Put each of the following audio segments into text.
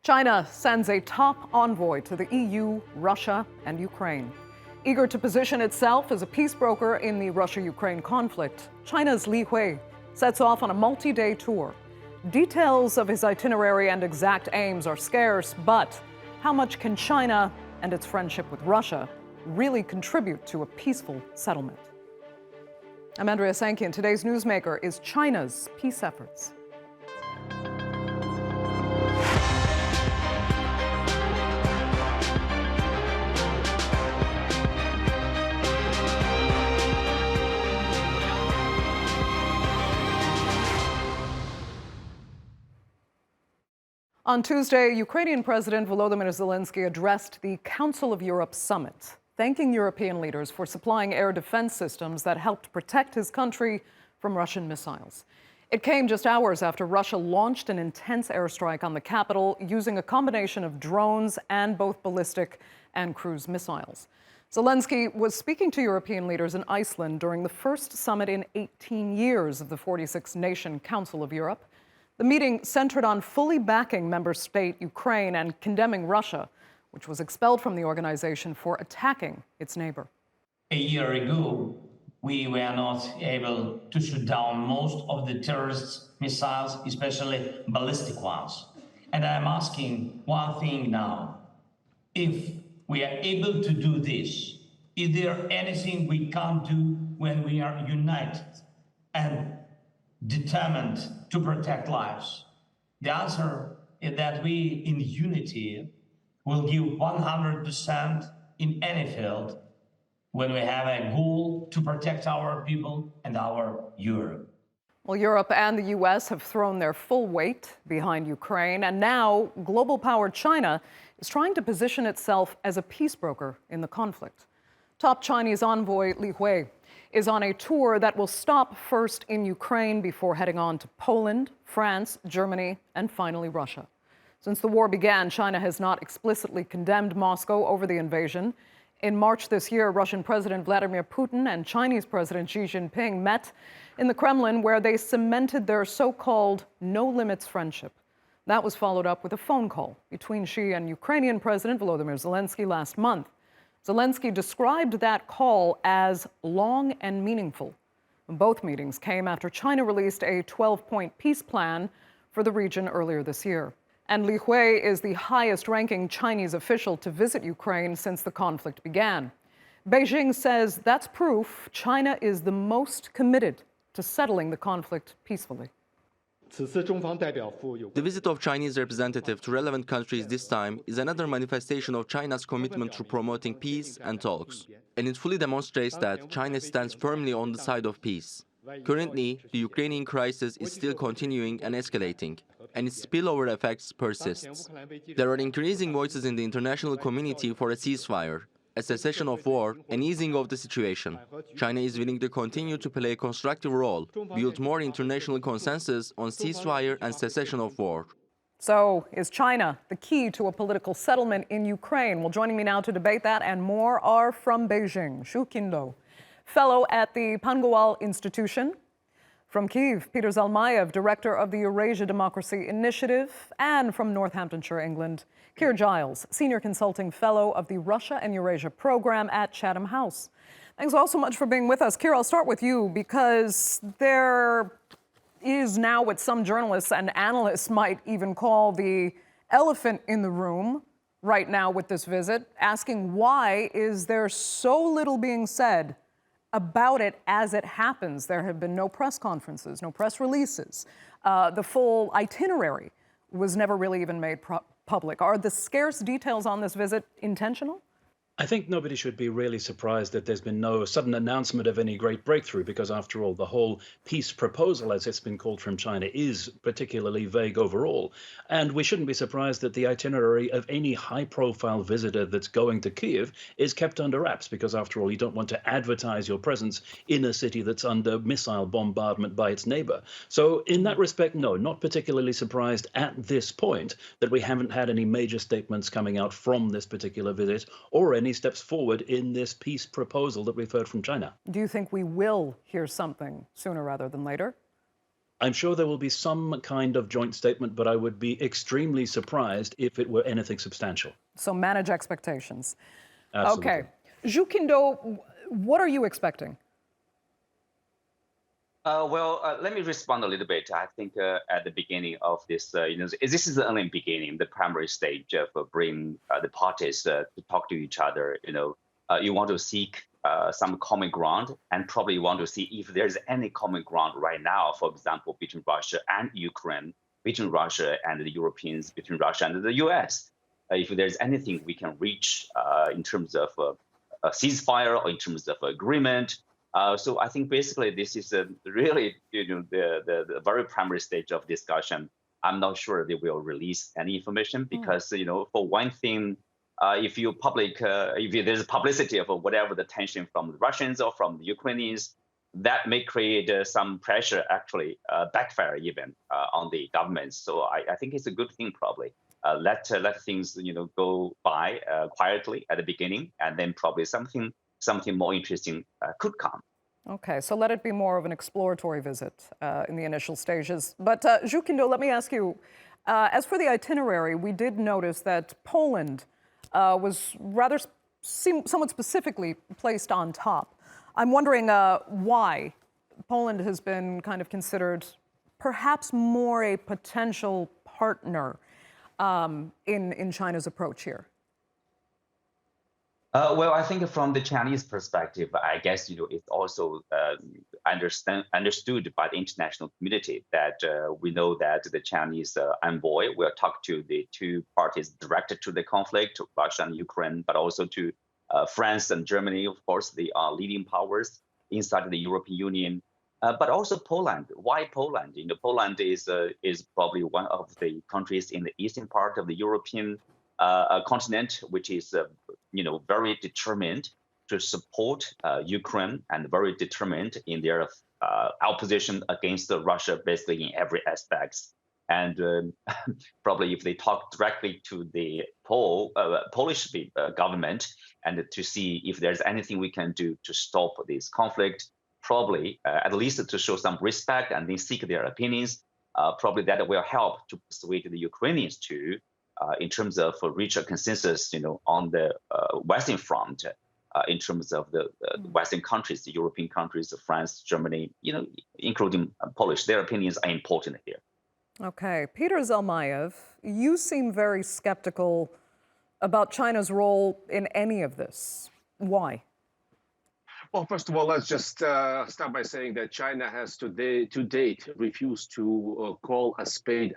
China sends a top envoy to the EU, Russia, and Ukraine. Eager to position itself as a peace broker in the Russia-Ukraine conflict, China's Li Hui sets off on a multi-day tour. Details of his itinerary and exact aims are scarce, but how much can China and its friendship with Russia really contribute to a peaceful settlement? I'm Andrea Sankian. Today's newsmaker is China's peace efforts. On Tuesday, Ukrainian President Volodymyr Zelensky addressed the Council of Europe summit, thanking European leaders for supplying air defense systems that helped protect his country from Russian missiles. It came just hours after Russia launched an intense airstrike on the capital using a combination of drones and both ballistic and cruise missiles. Zelensky was speaking to European leaders in Iceland during the first summit in 18 years of the 46-nation Council of Europe. The meeting centered on fully backing member state Ukraine and condemning Russia, which was expelled from the organization for attacking its neighbor. A year ago, we were not able to shoot down most of the terrorist missiles, especially ballistic ones. And I'm asking one thing now. If we are able to do this, is there anything we can't do when we are united and determined to protect lives? The answer is that we, in unity, will give 100% in any field when we have a goal to protect our people and our Europe. Well, Europe and the U.S. have thrown their full weight behind Ukraine, and now global power China is trying to position itself as a peace broker in the conflict. Top Chinese envoy Li Hui is on a tour that will stop first in Ukraine before heading on to Poland, France, Germany, and finally Russia. Since the war began, China has not explicitly condemned Moscow over the invasion. In March this year, Russian President Vladimir Putin and Chinese President Xi Jinping met in the Kremlin, where they cemented their so-called no-limits friendship. That was followed up with a phone call between Xi and Ukrainian President Volodymyr Zelensky last month. Zelensky described that call as long and meaningful. Both meetings came after China released a 12-point peace plan for the region earlier this year. And Li Hui is the highest-ranking Chinese official to visit Ukraine since the conflict began. Beijing says that's proof China is the most committed to settling the conflict peacefully. The visit of Chinese representative to relevant countries this time is another manifestation of China's commitment to promoting peace and talks. And it fully demonstrates that China stands firmly on the side of peace. Currently, the Ukrainian crisis is still continuing and escalating, and its spillover effects persists. There are increasing voices in the international community for a ceasefire, a cessation of war, an easing of the situation. China is willing to continue to play a constructive role, build more international consensus on ceasefire and cessation of war. So, is China the key to a political settlement in Ukraine? Well, joining me now to debate that and more are from Beijing, Qinduo, fellow at the Pangual Institution. From Kyiv, Peter Zalmayev, director of the Eurasia Democracy Initiative, and from Northamptonshire, England, Keir Giles, senior consulting fellow of the Russia and Eurasia program at Chatham House. Thanks all so much for being with us. Keir, I'll start with you because there is now what some journalists and analysts might even call the elephant in the room right now with this visit, asking why is there so little being said about it as it happens. There have been no press conferences, no press releases. The full itinerary was never really even made public. Are the scarce details on this visit intentional? I think nobody should be really surprised that there's been no sudden announcement of any great breakthrough, because after all, the whole peace proposal, as it's been called from China, is particularly vague overall. And we shouldn't be surprised that the itinerary of any high-profile visitor that's going to Kyiv is kept under wraps, because after all, you don't want to advertise your presence in a city that's under missile bombardment by its neighbor. So in that respect, no, not particularly surprised at this point that we haven't had any major statements coming out from this particular visit or any steps forward in this peace proposal that we've heard from China. Do you think we will hear something sooner rather than later? I'm sure there will be some kind of joint statement, but I would be extremely surprised if it were anything substantial. So manage expectations. Absolutely. Okay. Qinduo, what are you expecting? Let me respond a little bit. I think at the beginning of this, this is only the beginning, the primary stage of bringing the parties to talk to each other. You want to seek some common ground, and probably you want to see if there's any common ground right now, for example, between Russia and Ukraine, between Russia and the Europeans, between Russia and the US. If there's anything we can reach in terms of a ceasefire or in terms of agreement. So I think basically this is really the very primary stage of discussion. I'm not sure they will release any information because for one thing, if there's publicity of whatever the tension from the Russians or from the Ukrainians, that may create some pressure, actually backfire even on the governments. So I think it's a good thing probably. Let things go by quietly at the beginning, and then probably something more interesting could come. Okay, so let it be more of an exploratory visit in the initial stages. But Qinduo, let me ask you, as for the itinerary, we did notice that Poland was rather somewhat specifically placed on top. I'm wondering why Poland has been kind of considered perhaps more a potential partner in China's approach here. I think from the Chinese perspective, I guess it's also understood by the international community that we know that the Chinese envoy will talk to the two parties directed to the conflict, Russia and Ukraine, but also to France and Germany. Of course, they are leading powers inside the European Union, but also Poland. Why Poland? Poland is probably one of the countries in the eastern part of the European continent, which is very determined to support Ukraine and very determined in their opposition against Russia, basically in every aspect. And probably if they talk directly to the Polish government and to see if there's anything we can do to stop this conflict, probably at least to show some respect and then seek their opinions, probably that will help to persuade the Ukrainians too. In terms of reach a consensus, on the Western front, in terms of the Western countries, the European countries, France, Germany, including Polish, their opinions are important here. Okay, Peter Zalmayev, you seem very skeptical about China's role in any of this. Why? Well, first of all, let's just start by saying that China has to date refused to call a spade,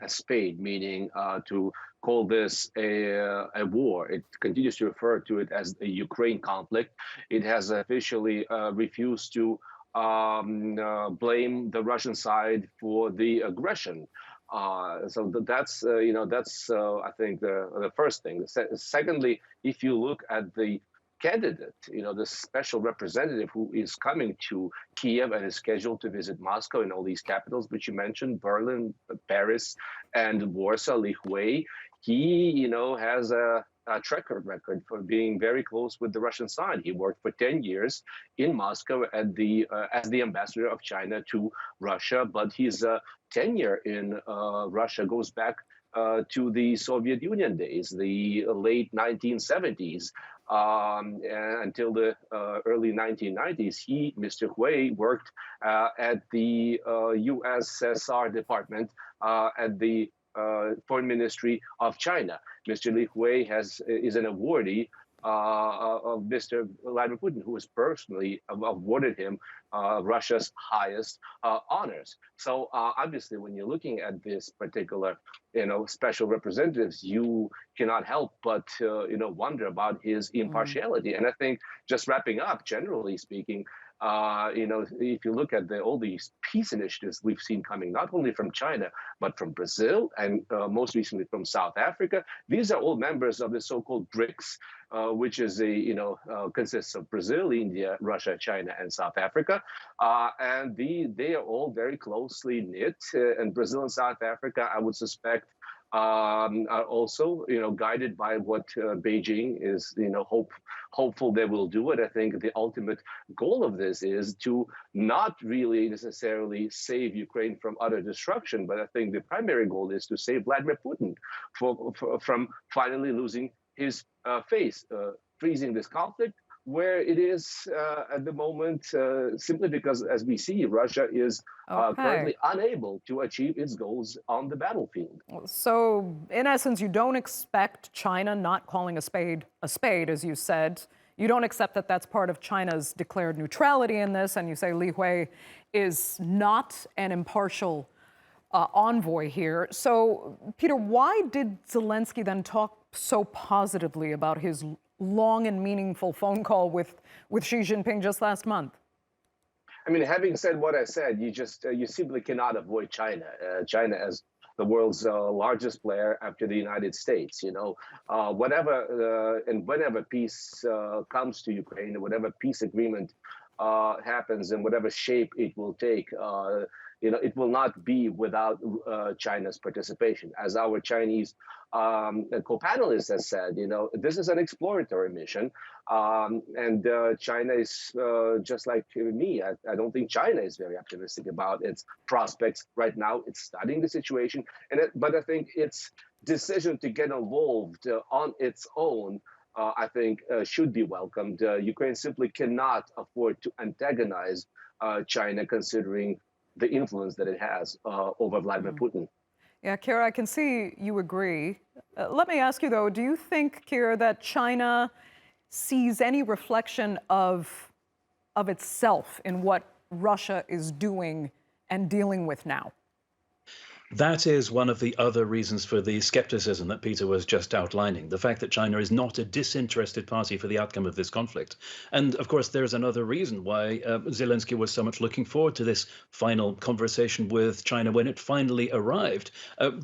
meaning to call this a war. It continues to refer to it as a Ukraine conflict. It has officially refused to blame the Russian side for the aggression. So that's I think the first thing. Secondly, if you look at the candidate, the special representative who is coming to Kiev and is scheduled to visit Moscow and all these capitals which you mentioned, Berlin, Paris, and Warsaw, Li Hui, he, has a track record for being very close with the Russian side. He worked for 10 years in Moscow as the ambassador of China to Russia, but his tenure in Russia goes back to the Soviet Union days, the late 1970s. Until the early 1990s, Mr. Hui, worked at the USSR department at the Foreign Ministry of China. Mr. Li Hui is an awardee of Mr. Vladimir Putin, who has personally awarded him Russia's highest honors. So obviously, when you're looking at this particular, special representatives, you cannot help but wonder about his impartiality. And I think, just wrapping up, generally speaking, if you look at all these peace initiatives we've seen coming not only from China but from Brazil and most recently from South Africa, these are all members of the so-called BRICS, which is consists of Brazil, India, Russia, China, and South Africa, and they are all very closely knit. And Brazil and South Africa, I would suspect, are also, guided by what Beijing is, hopeful they will do. And I think the ultimate goal of this is to not really necessarily save Ukraine from utter destruction, but I think the primary goal is to save Vladimir Putin from finally losing his face, freezing this conflict where it is at the moment, simply because, as we see, Russia is currently unable to achieve its goals on the battlefield. So, in essence, you don't expect China not calling a spade, as you said. You don't accept that that's part of China's declared neutrality in this, and you say Li Hui is not an impartial envoy here. So, Peter, why did Zelensky then talk so positively about his long and meaningful phone call with Xi Jinping just last month? I mean, having said what I said, you simply cannot avoid China. China as the world's largest player after the United States. Whenever peace comes to Ukraine, whatever peace agreement happens, and whatever shape it will take, it will not be without China's participation. As our Chinese co-panelist has said, this is an exploratory mission, and China is just like me. I don't think China is very optimistic about its prospects right now. It's studying the situation, but I think its decision to get involved on its own, I think, should be welcomed. Ukraine simply cannot afford to antagonize China, considering the influence that it has over Vladimir Putin. Yeah, Keir, I can see you agree. Let me ask you, though, do you think, Keir, that China sees any reflection of itself in what Russia is doing and dealing with now? That is one of the other reasons for the skepticism that Peter was just outlining, the fact that China is not a disinterested party for the outcome of this conflict. And of course, there's another reason why Zelensky was so much looking forward to this final conversation with China when it finally arrived.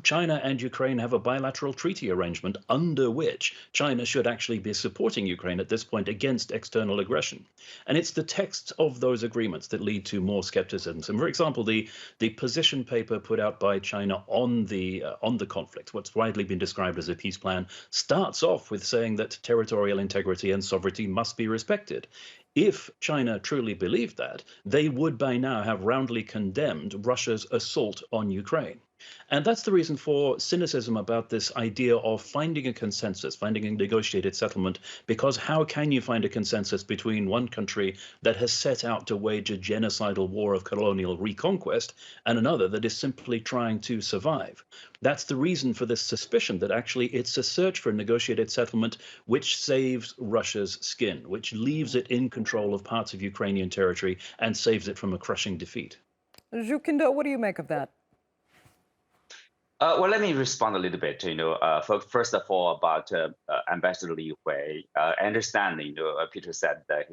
China and Ukraine have a bilateral treaty arrangement under which China should actually be supporting Ukraine at this point against external aggression. And it's the texts of those agreements that lead to more skepticism. So, for example, the position paper put out by China on the conflict, what's widely been described as a peace plan, starts off with saying that territorial integrity and sovereignty must be respected. If China truly believed that, they would by now have roundly condemned Russia's assault on Ukraine. And that's the reason for cynicism about this idea of finding a consensus, finding a negotiated settlement, because how can you find a consensus between one country that has set out to wage a genocidal war of colonial reconquest and another that is simply trying to survive? That's the reason for this suspicion that actually it's a search for a negotiated settlement which saves Russia's skin, which leaves it in control of parts of Ukrainian territory and saves it from a crushing defeat. Qinduo, what do you make of that? Well, let me respond a little bit. First of all, about Ambassador Li Hui. I understand. Peter said that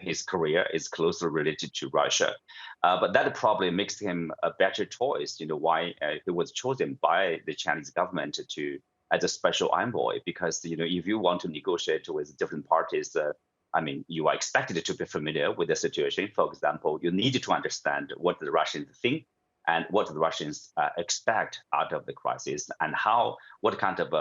his career is closely related to Russia, but that probably makes him a better choice. Why he was chosen by the Chinese government as a special envoy? Because if you want to negotiate with different parties, you are expected to be familiar with the situation. For example, you need to understand what the Russians think and what the Russians expect out of the crisis, and what kind of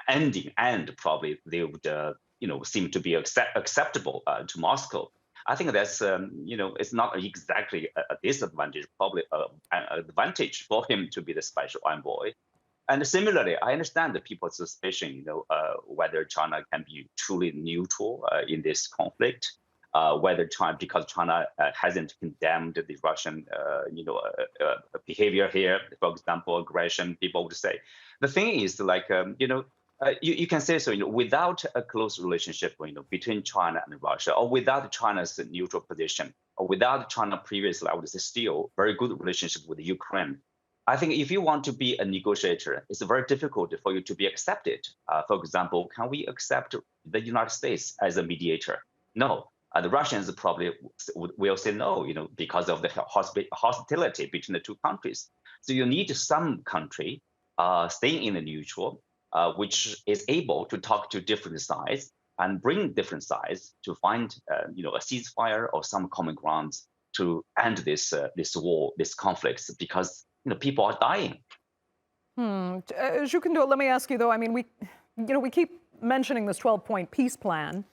ending probably they would seem to be acceptable to Moscow. I think that's it's not exactly a disadvantage, probably an advantage for him to be the special envoy. And similarly, I understand the people's suspicion, whether China can be truly neutral in this conflict. Whether China, because China hasn't condemned the Russian, behavior here, for example, aggression, people would say. The thing is, you can say so, without a close relationship, between China and Russia, or without China's neutral position, or without China previously, I would say still very good relationship with Ukraine. I think if you want to be a negotiator, it's very difficult for you to be accepted. For example, can we accept the United States as a mediator? No. The Russians probably will say no, because of the hostility between the two countries. So you need some country staying in the neutral, which is able to talk to different sides and bring different sides to find, a ceasefire or some common grounds to end this war, this conflict, because people are dying. Qinduo, let me ask you though. I mean, we keep mentioning this 12-point peace plan,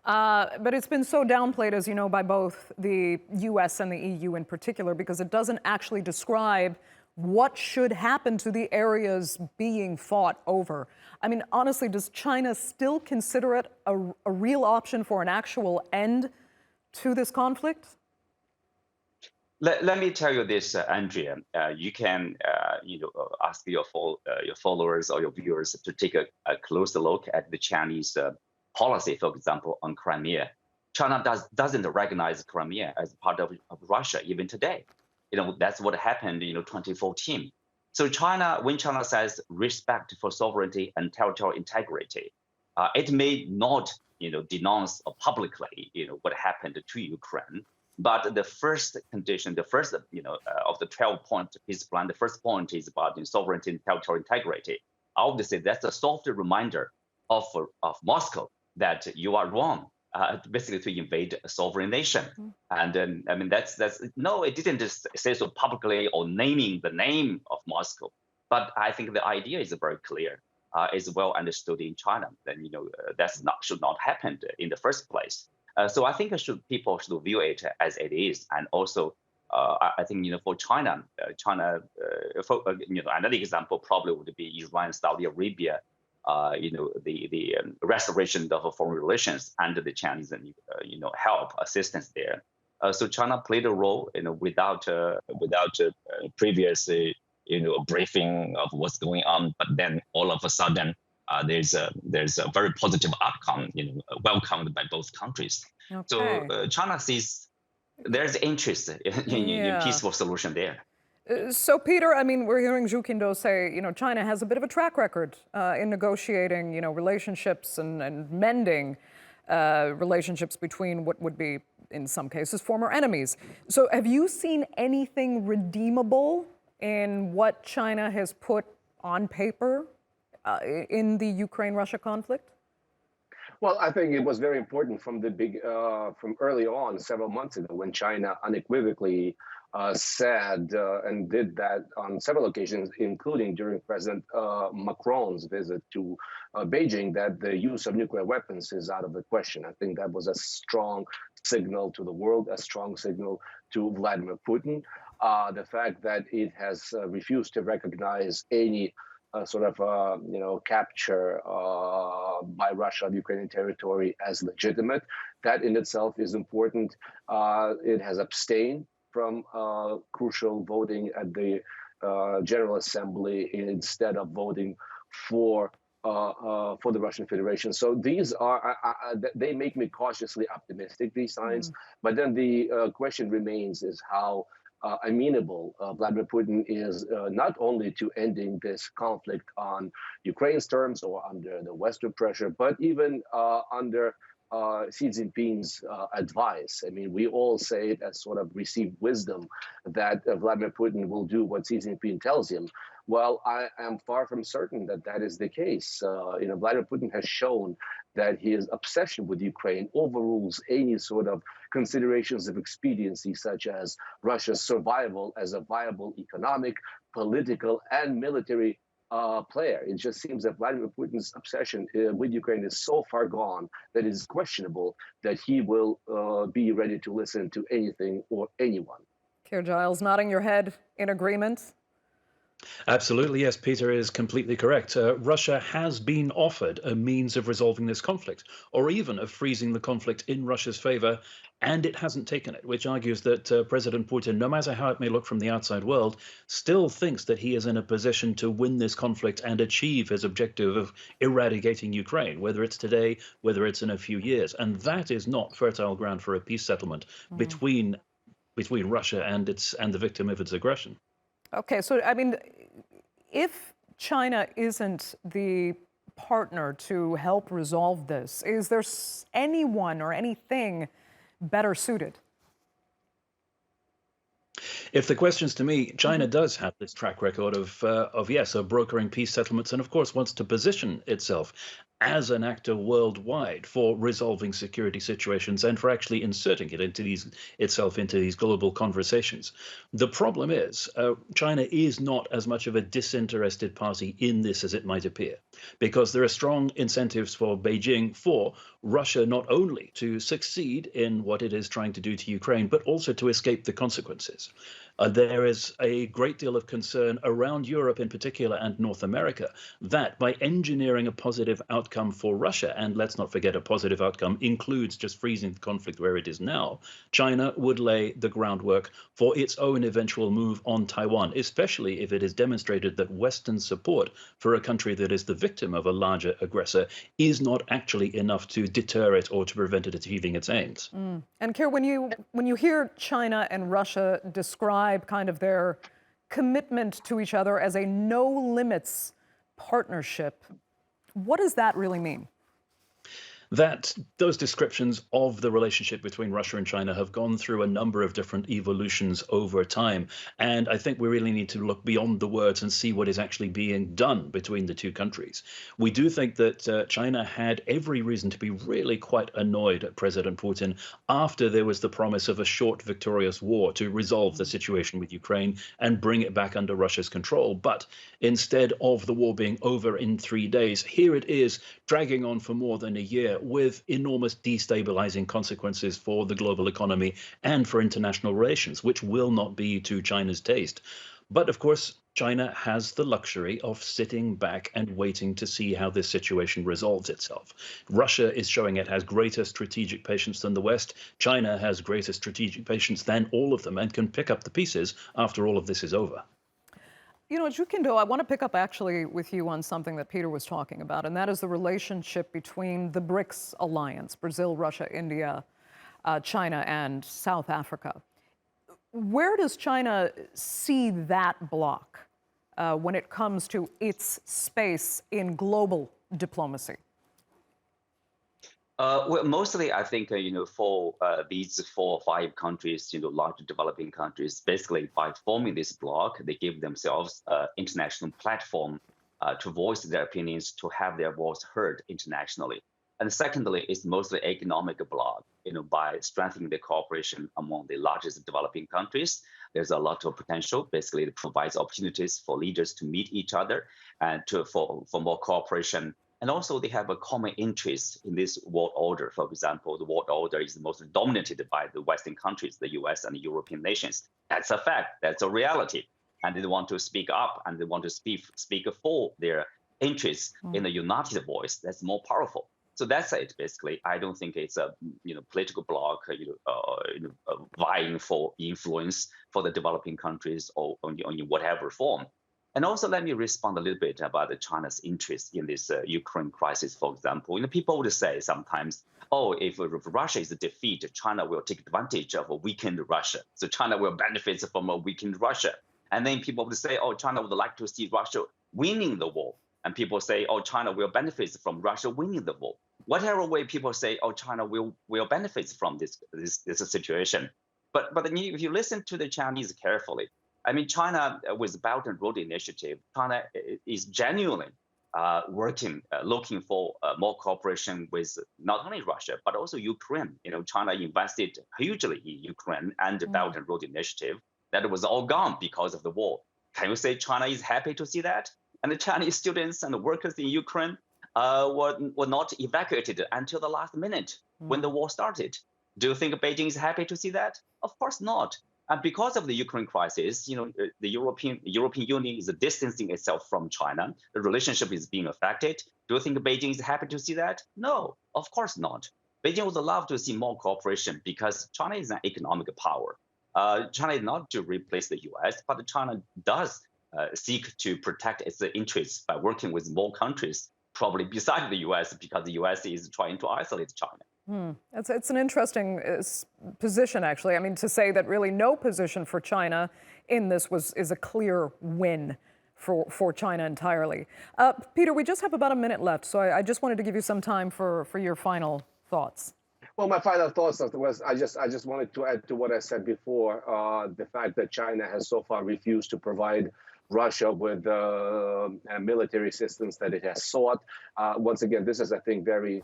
but it's been so downplayed, as you know, by both the U.S. and the EU in particular, because it doesn't actually describe what should happen to the areas being fought over. I mean, honestly, does China still consider it a real option for an actual end to this conflict? Let me tell you this, Andrea. You can, ask your followers or your viewers to take a closer look at the Chinese policy, for example, on Crimea. China doesn't recognize Crimea as part of Russia even today. That's what happened in 2014. So when China says respect for sovereignty and territorial integrity, it may not denounce publicly what happened to Ukraine. But the first condition, of the 12-point peace plan, the first point is about sovereignty and territorial integrity. Obviously, that's a soft reminder of Moscow that you are wrong, basically to invade a sovereign nation. And it didn't just say so publicly or naming the name of Moscow. But I think the idea is very clear, is well understood in China. Then should not happen in the first place. So I think people should view it as it is, and also I think for China, another example probably would be Iran, Saudi Arabia, the restoration of foreign relations under the Chinese help assistance there. So China played a role, without previous briefing of what's going on, but then all of a sudden. There's a very positive outcome, welcomed by both countries. Okay. So China sees there's interest in peaceful solution there. So Peter, I mean, we're hearing Zhu Qinduo say, China has a bit of a track record in negotiating, relationships and mending relationships between what would be, in some cases, former enemies. So have you seen anything redeemable in what China has put on paper in the Ukraine-Russia conflict? Well, I think it was very important from from early on, several months ago, when China unequivocally said and did that on several occasions, including during President Macron's visit to Beijing, that the use of nuclear weapons is out of the question. I think that was a strong signal to the world, a strong signal to Vladimir Putin. The fact that it has refused to recognize any capture by Russia of Ukrainian territory as legitimate. That in itself is important. It has abstained from crucial voting at the General Assembly instead of voting for the Russian Federation. So these are, they make me cautiously optimistic, these signs. But then the question remains is how amenable Vladimir Putin is not only to ending this conflict on Ukraine's terms or under the Western pressure, but even under Xi Jinping's advice. I mean, we all say it as sort of received wisdom that Vladimir Putin will do what Xi Jinping tells him. Well, I am far from certain that that is the case. Vladimir Putin has shown that his obsession with Ukraine overrules any sort of considerations of expediency, such as Russia's survival as a viable economic, political, and military player. It just seems that Vladimir Putin's obsession with Ukraine is so far gone that it is questionable that he will be ready to listen to anything or anyone. Keir Giles, nodding your head in agreement. Absolutely, yes. Peter is completely correct. Russia has been offered a means of resolving this conflict, or even of freezing the conflict in Russia's favor, and it hasn't taken it, which argues that President Putin, no matter how it may look from the outside world, still thinks that he is in a position to win this conflict and achieve his objective of eradicating Ukraine, whether it's today, whether it's in a few years. And that is not fertile ground for a peace settlement between Russia and the victim of its aggression. Okay, so I mean, if China isn't the partner to help resolve this, is there anyone or anything better suited? If the question's to me, China does have this track record of brokering peace settlements, and of course wants to position itself as an actor worldwide for resolving security situations and for actually inserting it itself into these global conversations. The problem is, China is not as much of a disinterested party in this as it might appear, because there are strong incentives for Beijing for Russia not only to succeed in what it is trying to do to Ukraine, but also to escape the consequences. There is a great deal of concern around Europe in particular and North America that by engineering a positive outcome for Russia, and let's not forget a positive outcome includes just freezing the conflict where it is now, China would lay the groundwork for its own eventual move on Taiwan, especially if it is demonstrated that Western support for a country that is the victim of a larger aggressor is not actually enough to deter it or to prevent it achieving its aims. And Keir, when you hear China and Russia describe kind of their commitment to each other as a no-limits partnership, what does that really mean? That those descriptions of the relationship between Russia and China have gone through a number of different evolutions over time. And I think we really need to look beyond the words and see what is actually being done between the two countries. We do think that China had every reason to be really quite annoyed at President Putin after there was the promise of a short victorious war to resolve the situation with Ukraine and bring it back under Russia's control. But instead of the war being over in 3 days, here it is dragging on for more than a year with enormous destabilizing consequences for the global economy and for international relations, which will not be to China's taste. But of course, China has the luxury of sitting back and waiting to see how this situation resolves itself. Russia is showing it has greater strategic patience than the West. China has greater strategic patience than all of them and can pick up the pieces after all of this is over. You know, Qinduo, I want to pick up actually with you on something that Peter was talking about, and that is the relationship between the BRICS alliance, Brazil, Russia, India, China, and South Africa. Where does China see that bloc when it comes to its space in global diplomacy? Well, mostly I think, for these 4 or 5 countries, large developing countries, basically by forming this bloc, they give themselves an international platform to voice their opinions, to have their voice heard internationally. And secondly, it's mostly economic bloc, by strengthening the cooperation among the largest developing countries. There's a lot of potential. Basically, it provides opportunities for leaders to meet each other and for more cooperation. And also, they have a common interest in this world order. For example, the world order is mostly dominated by the Western countries, the US and the European nations. That's a fact. That's a reality. And they want to speak up and they want to speak for their interests in a united voice that's more powerful. So that's it, basically. I don't think it's a political bloc vying for influence for the developing countries or in whatever form. And also, let me respond a little bit about China's interest in this Ukraine crisis, for example. People would say sometimes, if Russia is defeated, China will take advantage of a weakened Russia. So China will benefit from a weakened Russia. And then people would say, China would like to see Russia winning the war. And people say, China will benefit from Russia winning the war. Whatever way people say, China will benefit from this situation. But if you listen to the Chinese carefully, I mean, China, with the Belt and Road Initiative, China is genuinely working, looking for more cooperation with not only Russia, but also Ukraine. China invested hugely in Ukraine and the Belt and Road Initiative. That was all gone because of the war. Can you say China is happy to see that? And the Chinese students and the workers in Ukraine were not evacuated until the last minute when the war started. Do you think Beijing is happy to see that? Of course not. And because of the Ukraine crisis, the European Union is distancing itself from China. The relationship is being affected. Do you think Beijing is happy to see that? No, of course not. Beijing would love to see more cooperation because China is an economic power. China is not to replace the US, but China does seek to protect its interests by working with more countries, probably besides the US, because the US is trying to isolate China. It's an interesting position, actually. I mean, to say that really no position for China in this is a clear win for China entirely. Peter, we just have about a minute left, so I just wanted to give you some time for your final thoughts. Well, my final thoughts was I just wanted to add to what I said before, the fact that China has so far refused to provide Russia with military assistance that it has sought. Once again, this is, I think, very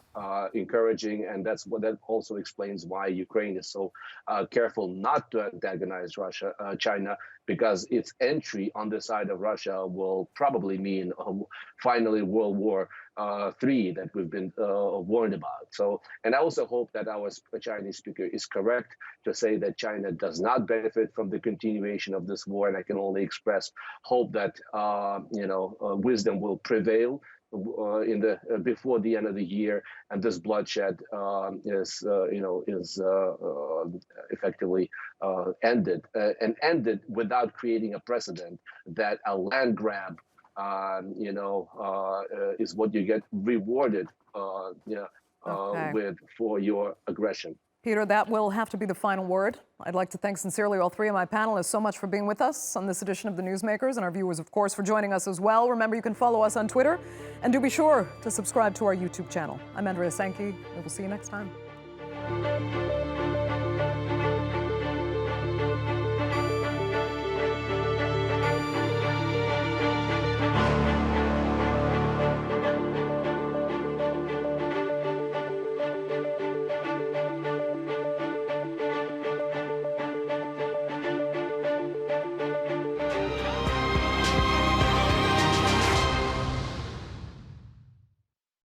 encouraging, and that also explains why Ukraine is so careful not to antagonize China, because its entry on the side of Russia will probably mean finally World War III that we've been warned about. So, and I also hope that our Chinese speaker is correct to say that China does not benefit from the continuation of this war, and I can only express hope that wisdom will prevail before the end of the year, and this bloodshed is effectively ended, and ended without creating a precedent that a land grab is what you get rewarded with for your aggression. Peter, that will have to be the final word. I'd like to thank sincerely all three of my panelists so much for being with us on this edition of The Newsmakers, and our viewers, of course, for joining us as well. Remember, you can follow us on Twitter, and do be sure to subscribe to our YouTube channel. I'm Andrea Sankey. We will see you next time.